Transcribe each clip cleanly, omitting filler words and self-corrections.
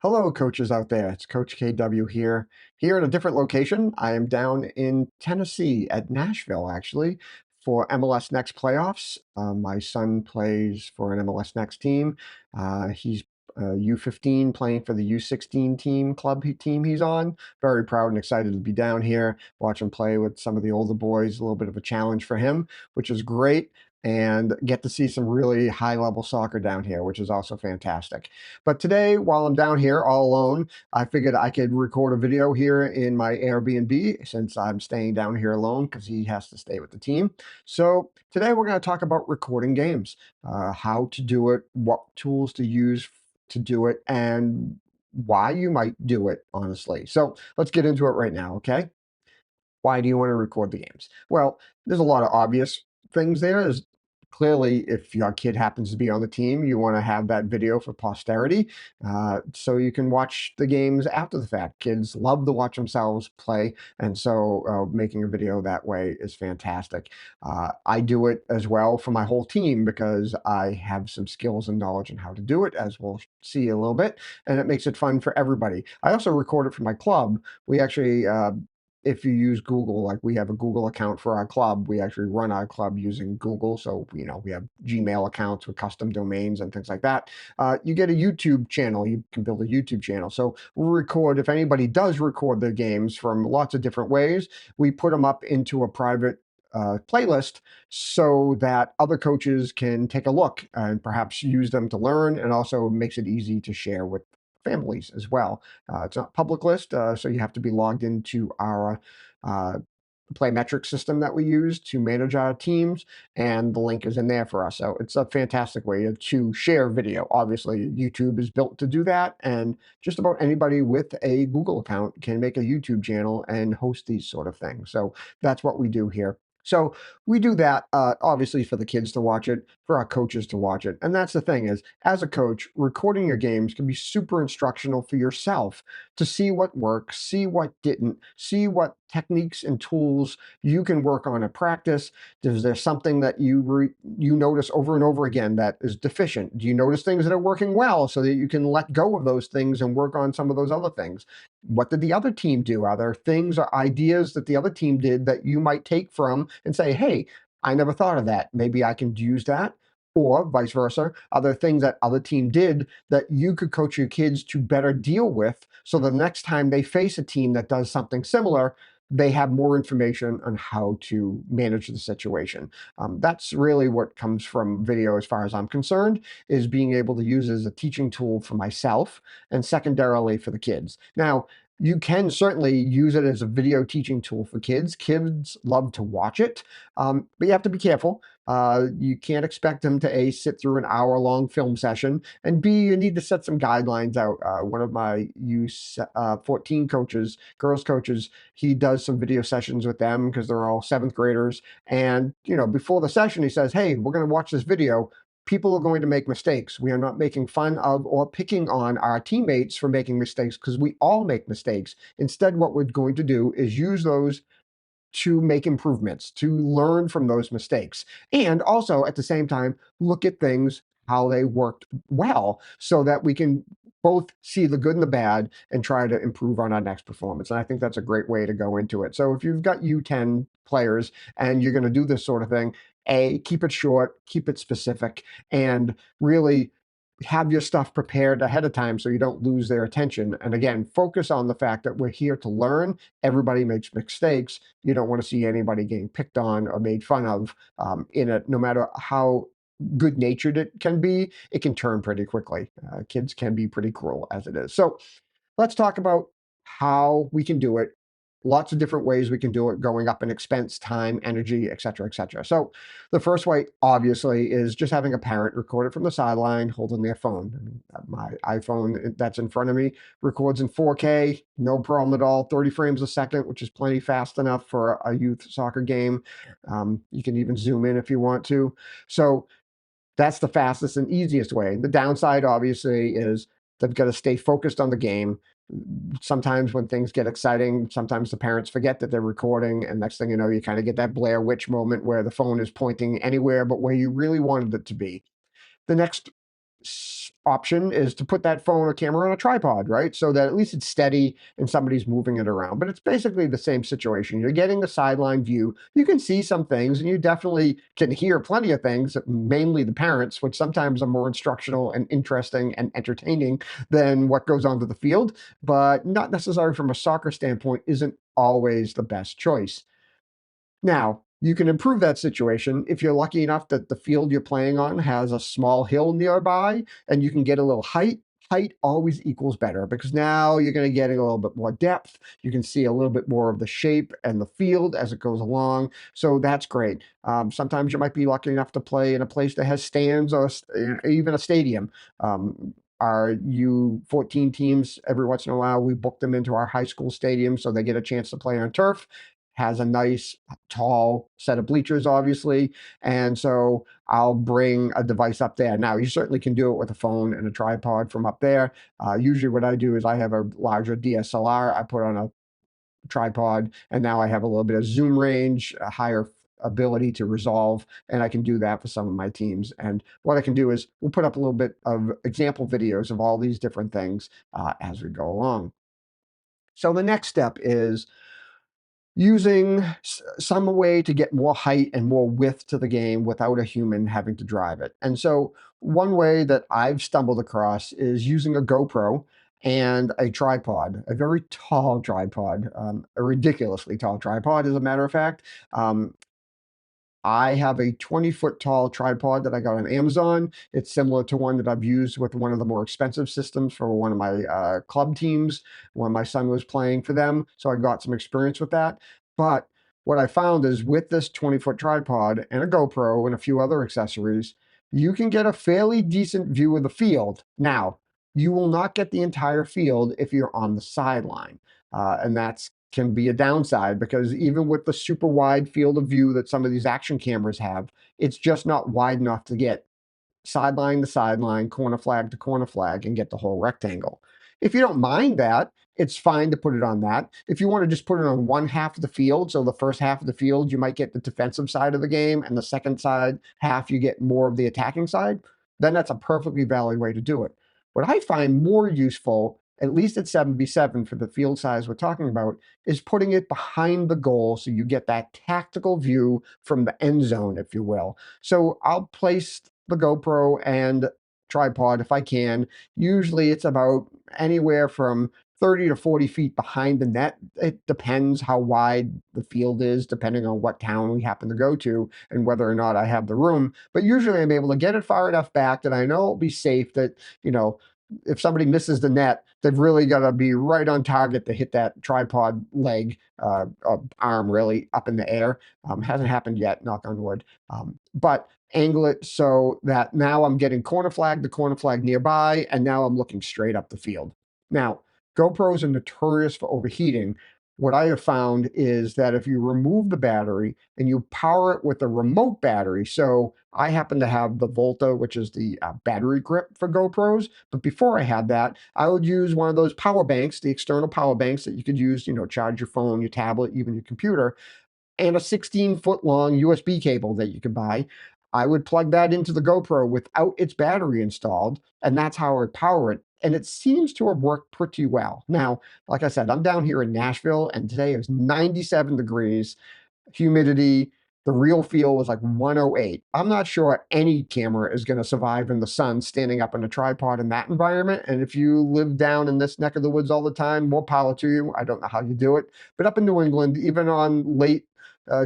Hello, coaches out there. It's Coach KW here. Here at a different location. I am down in Tennessee at Nashville, actually, for MLS Next playoffs. My son plays for an MLS Next team. He's U15 playing for the U16 team he's on. Very proud and excited to be down here, watch him play with some of the older boys. A little bit of a challenge for him, which is great. And get to see some really high level soccer down here, which is also fantastic. But today, while I'm down here all alone, I figured I could record a video here in my Airbnb since I'm staying down here alone because he has to stay with the team. So today we're going to talk about recording games, how to do it, what tools to use to do it, and why you might do it, honestly. So let's get into it right now, okay? Why do you want to record the games? Well, there's a lot of obvious things there. There's clearly, if your kid happens to be on the team, you want to have that video for posterity, so you can watch the games after the fact. Kids love to watch themselves play, and so making a video that way is fantastic. I do it as well for my whole team because I have some skills and knowledge on how to do it, as we'll see a little bit, and it makes it fun for everybody. I also record it for my club. We actually if you use Google, like we have a Google account for our club, we actually run our club using Google. So, we have Gmail accounts with custom domains and things like that. You get a YouTube channel, you can build a YouTube channel. So we'll record, if anybody does record their games from lots of different ways, we put them up into a private playlist so that other coaches can take a look and perhaps use them to learn, and also makes it easy to share with families as well. It's not public list, so you have to be logged into our uh, play metric system that we use to manage our teams, and the link is in there for us. So it's a fantastic way to share video. Obviously, YouTube is built to do that, and just about anybody with a Google account can make a YouTube channel and host these sort of things. So that's what we do here. So we do that, obviously, for the kids to watch it, for our coaches to watch it. And that's the thing is, as a coach, recording your games can be super instructional for yourself to see what works, see what didn't, see what techniques and tools you can work on at practice. Is there something that you notice over and over again that is deficient? Do you notice things that are working well so that you can let go of those things and work on some of those other things? What did the other team do? Are there things or ideas that the other team did that you might take from and say, hey, I never thought of that. Maybe I can use that. Or vice versa, are there things that other team did that you could coach your kids to better deal with so the next time they face a team that does something similar, they have more information on how to manage the situation. That's really what comes from video as far as I'm concerned, is being able to use it as a teaching tool for myself and secondarily for the kids. Now, you can certainly use it as a video teaching tool for kids. Kids love to watch it, but you have to be careful. You can't expect them to A, sit through an hour-long film session, and B, you need to set some guidelines out. One of my U14 coaches, girls coaches, he does some video sessions with them because they're all seventh graders. And, before the session, he says, hey, we're going to watch this video. People are going to make mistakes. We are not making fun of or picking on our teammates for making mistakes because we all make mistakes. Instead, what we're going to do is use those to make improvements, to learn from those mistakes. And also at the same time, look at things, how they worked well, so that we can both see the good and the bad and try to improve on our next performance. And I think that's a great way to go into it. So if you've got U10 players and you're going to do this sort of thing, keep it short, keep it specific, and really have your stuff prepared ahead of time so you don't lose their attention. And again, focus on the fact that we're here to learn. Everybody makes mistakes. You don't want to see anybody getting picked on or made fun of in it, no matter how good natured it can be, it can turn pretty quickly. Kids can be pretty cruel as it is. So let's talk about how we can do it. Lots of different ways we can do it, going up in expense, time, energy, et cetera, et cetera. So the first way, obviously, is just having a parent record it from the sideline, holding their phone. I mean, my iPhone that's in front of me records in 4K, no problem at all, 30 frames a second, which is plenty fast enough for a youth soccer game. You can even zoom in if you want to. So that's the fastest and easiest way. The downside, obviously, is they've got to stay focused on the game. Sometimes when things get exciting, sometimes the parents forget that they're recording, and next thing you know, you kind of get that Blair Witch moment where the phone is pointing anywhere but where you really wanted it to be. The next option is to put that phone or camera on a tripod, right? So that at least it's steady and somebody's moving it around. But it's basically the same situation. You're getting the sideline view. You can see some things and you definitely can hear plenty of things, mainly the parents, which sometimes are more instructional and interesting and entertaining than what goes onto the field, but not necessarily from a soccer standpoint isn't always the best choice. Now, you can improve that situation if you're lucky enough that the field you're playing on has a small hill nearby and you can get a little height. Height always equals better because now you're going to get a little bit more depth. You can see a little bit more of the shape and the field as it goes along. So that's great. Sometimes you might be lucky enough to play in a place that has stands or even a stadium. Our U14 teams, every once in a while, we book them into our high school stadium so they get a chance to play on turf. Has a nice tall set of bleachers, obviously. And so I'll bring a device up there. Now, you certainly can do it with a phone and a tripod from up there. Usually what I do is I have a larger DSLR. I put on a tripod, and now I have a little bit of zoom range, a higher ability to resolve, and I can do that for some of my teams. And what I can do is we'll put up a little bit of example videos of all these different things as we go along. So the next step is using some way to get more height and more width to the game without a human having to drive it. And so one way that I've stumbled across is using a GoPro and a tripod, a very tall tripod, a ridiculously tall tripod, as a matter of fact. I have a 20-foot tall tripod that I got on Amazon. It's similar to one that I've used with one of the more expensive systems for one of my club teams when my son was playing for them. So I got some experience with that. But what I found is with this 20-foot tripod and a GoPro and a few other accessories, you can get a fairly decent view of the field. Now, you will not get the entire field if you're on the sideline. And that's can be a downside because even with the super wide field of view that some of these action cameras have, it's just not wide enough to get sideline to sideline, corner flag to corner flag, and get the whole rectangle. If you don't mind that, it's fine to put it on that. If you want to just put it on one half of the field, so the first half of the field, you might get the defensive side of the game, and the second side half, you get more of the attacking side, then that's a perfectly valid way to do it. What I find more useful, at least at 7v7 for the field size we're talking about, is putting it behind the goal so you get that tactical view from the end zone, if you will. So I'll place the GoPro and tripod if I can. Usually it's about anywhere from 30 to 40 feet behind the net. It depends how wide the field is, depending on what town we happen to go to and whether or not I have the room. But usually I'm able to get it far enough back that I know it'll be safe, that, you know, if somebody misses the net, they've really got to be right on target to hit that tripod leg, arm really up in the air. Hasn't happened yet, knock on wood. But angle it so that now I'm getting corner flag to corner flag nearby, and now I'm looking straight up the field. Now, GoPros are notorious for overheating. What I have found is that if you remove the battery and you power it with a remote battery, so I happen to have the Volta, which is the battery grip for GoPros, but before I had that, I would use one of those power banks, the external power banks that you could use, you know, charge your phone, your tablet, even your computer, and a 16-foot long USB cable that you could buy. I would plug that into the GoPro without its battery installed, and that's how I would power it. And it seems to have worked pretty well. Now, like I said, I'm down here in Nashville, and today is 97 degrees, humidity. The real feel was like 108. I'm not sure any camera is going to survive in the sun standing up on a tripod in that environment. And if you live down in this neck of the woods all the time, more power to you. I don't know how you do it. But up in New England, even on late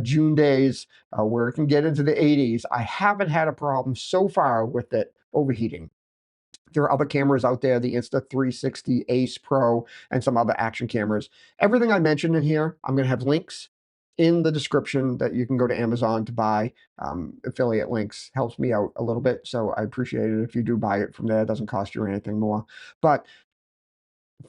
June days where it can get into the 80s, I haven't had a problem so far with it overheating. There are other cameras out there, the Insta360 Ace Pro, and some other action cameras. Everything I mentioned in here, I'm going to have links in the description that you can go to Amazon to buy. Affiliate links helps me out a little bit, so I appreciate it if you do buy it from there. It doesn't cost you anything more. But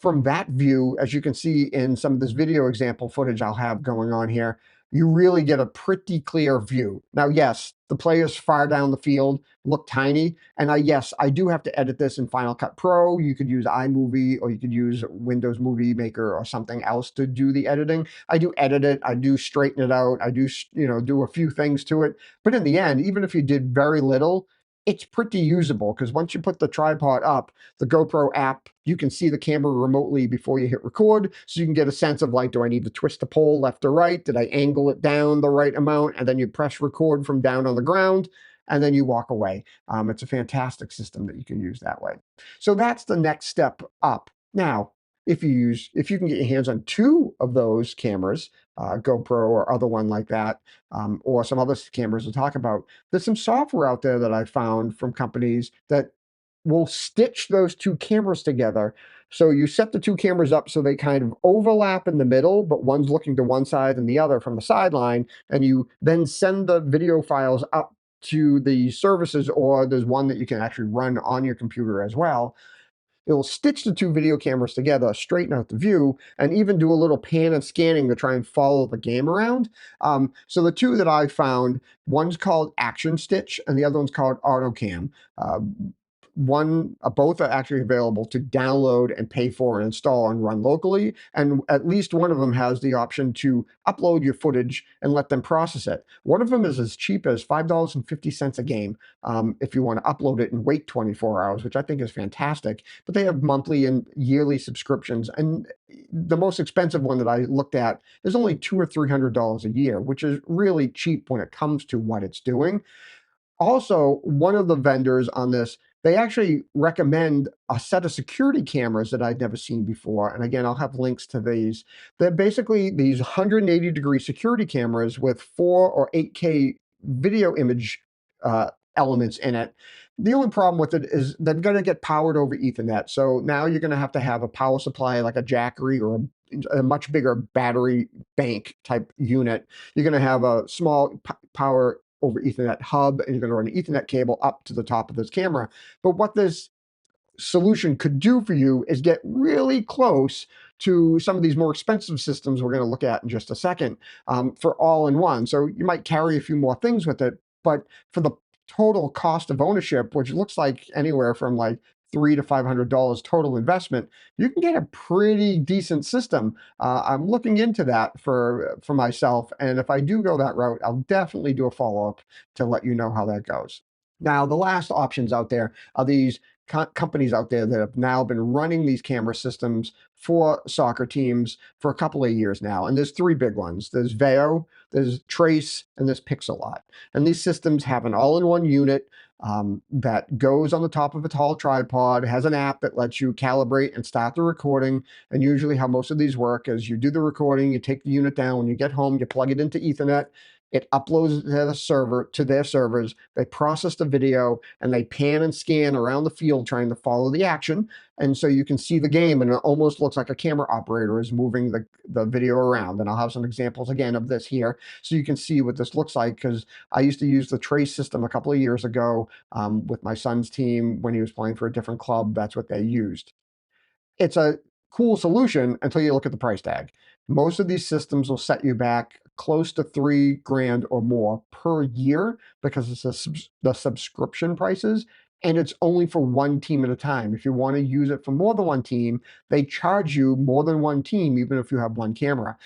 from that view, as you can see in some of this video example footage I'll have going on here, you really get a pretty clear view. Now, yes, the players far down the field look tiny, and yes, I do have to edit this in Final Cut Pro. You could use iMovie, or you could use Windows Movie Maker or something else to do the editing. I do edit it, I do straighten it out, I do, you know, do a few things to it. But in the end, even if you did very little, it's pretty usable because once you put the tripod up, the GoPro app, you can see the camera remotely before you hit record. So you can get a sense of like, do I need to twist the pole left or right? Did I angle it down the right amount? And then you press record from down on the ground and then you walk away. It's a fantastic system that you can use that way. So that's the next step up. Now, if you can get your hands on two of those cameras, GoPro or other one like that, or some other cameras we'll talk about, there's some software out there that I found from companies that will stitch those two cameras together. So you set the two cameras up so they kind of overlap in the middle, but one's looking to one side and the other from the sideline, and you then send the video files up to the services, or there's one that you can actually run on your computer as well. It'll stitch the two video cameras together, straighten out the view, and even do a little pan and scanning to try and follow the game around. So the two that I found, one's called Action Stitch, and the other one's called AutoCam. Both are actually available to download and pay for and install and run locally. And at least one of them has the option to upload your footage and let them process it. One of them is as cheap as $5.50 a game if you want to upload it and wait 24 hours, which I think is fantastic. But they have monthly and yearly subscriptions. And the most expensive one that I looked at is only $200 or $300 a year, which is really cheap when it comes to what it's doing. Also, one of the vendors on this, they actually recommend a set of security cameras that I'd never seen before. And again, I'll have links to these. They're basically these 180-degree security cameras with 4 or 8K video image elements in it. The only problem with it is they're going to get powered over Ethernet. So now you're going to have a power supply like a Jackery or a much bigger battery bank type unit. You're going to have a small power over Ethernet hub, and you're going to run an Ethernet cable up to the top of this camera. But what this solution could do for you is get really close to some of these more expensive systems we're going to look at in just a second for all-in-one. So you might carry a few more things with it, but for the total cost of ownership, which looks like anywhere from like $300 to $500 total investment, you can get a pretty decent system. I'm looking into that for myself, and if I do go that route, I'll definitely do a follow-up to let you know how that goes. Now, the last options out there are these companies out there that have now been running these camera systems for soccer teams for a couple of years now. And there's three big ones. There's Veo, there's Trace, and there's Pixellot. And these systems have an all-in-one unit that goes on the top of a tall tripod, has an app that lets you calibrate and start the recording. And usually how most of these work is you do the recording, you take the unit down, when you get home, you plug it into Ethernet, it uploads to the server, to their servers. They process the video and they pan and scan around the field trying to follow the action. And so you can see the game, and it almost looks like a camera operator is moving the video around. And I'll have some examples again of this here so you can see what this looks like, because I used to use the Trace system a couple of years ago with my son's team when he was playing for a different club. That's what they used. It's a cool solution until you look at the price tag. Most of these systems will set you back close to $3,000 or more per year because it's the subscription prices, and it's only for one team at a time. If you want to use it for more than one team, they charge you more than one team, even if you have one camera.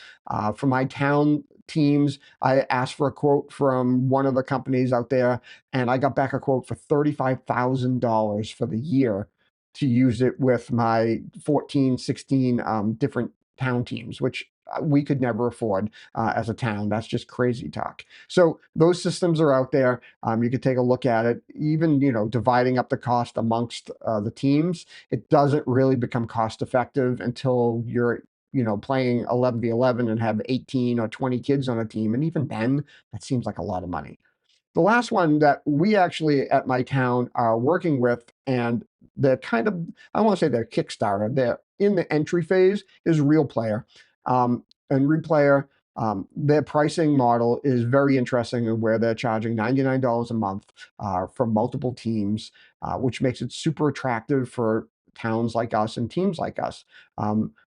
For my town teams, I asked for a quote from one of the companies out there, and I got back a quote for $35,000 for the year to use it with my 14, 16 different town teams, which we could never afford as a town. That's just crazy talk. So those systems are out there. You could take a look at it. Even, dividing up the cost amongst the teams, it doesn't really become cost effective until you're playing 11v11 and have 18 or 20 kids on a team. And even then, that seems like a lot of money. The last one that we actually at my town are working with, and they're kind of, I want to say they're Kickstarter, they're in the entry phase, is Reeplayer. And Reeplayer, their pricing model is very interesting, in where they're charging $99 a month for multiple teams, which makes it super attractive for towns like us and teams like us.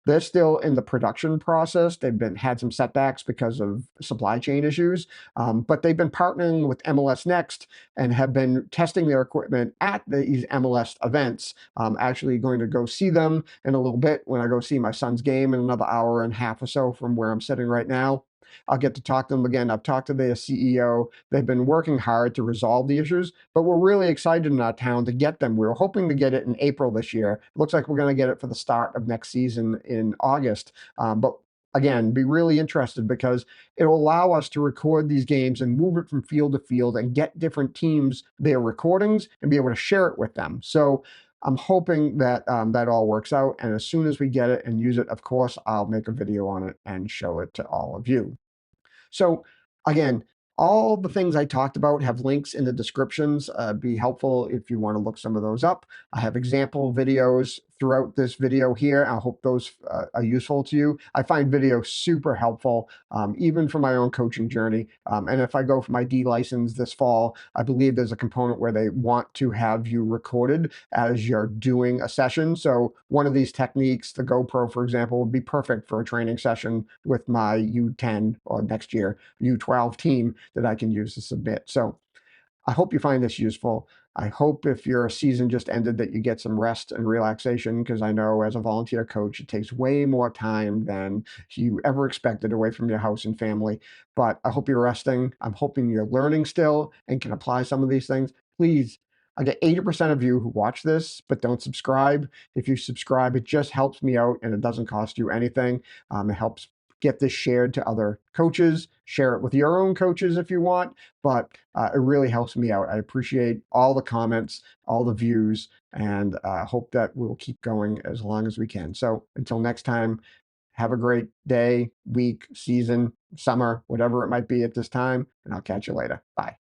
They're still in the production process. They've had some setbacks because of supply chain issues, but they've been partnering with MLS Next and have been testing their equipment at these MLS events. I'm actually going to go see them in a little bit when I go see my son's game in another hour and a half or so from where I'm sitting right now. I'll get to talk to them again. I've talked to their CEO. They've been working hard to resolve the issues, but we're really excited in our town to get them. We were hoping to get it in April this year. It looks like we're going to get it for the start of next season in August. But again, be really interested because it'll allow us to record these games and move it from field to field and get different teams their recordings and be able to share it with them. So I'm hoping that that all works out. And as soon as we get it and use it, of course, I'll make a video on it and show it to all of you. So again, all the things I talked about have links in the descriptions. Be helpful if you want to look some of those up. I have example videos throughout this video here. I hope those are useful to you. I find video super helpful, even for my own coaching journey. And if I go for my D license this fall, I believe there's a component where they want to have you recorded as you're doing a session. So one of these techniques, the GoPro, for example, would be perfect for a training session with my U10 or next year U12 team that I can use to submit. So I hope you find this useful. I hope if your season just ended that you get some rest and relaxation, because I know as a volunteer coach, it takes way more time than you ever expected away from your house and family. But I hope you're resting. I'm hoping you're learning still and can apply some of these things. Please, I get 80% of you who watch this but don't subscribe. If you subscribe, it just helps me out and it doesn't cost you anything. It helps get this shared to other coaches. Share it with your own coaches if you want, but it really helps me out. I appreciate all the comments, all the views, and hope that we'll keep going as long as we can. So until next time, have a great day, week, season, summer, whatever it might be at this time, and I'll catch you later. Bye.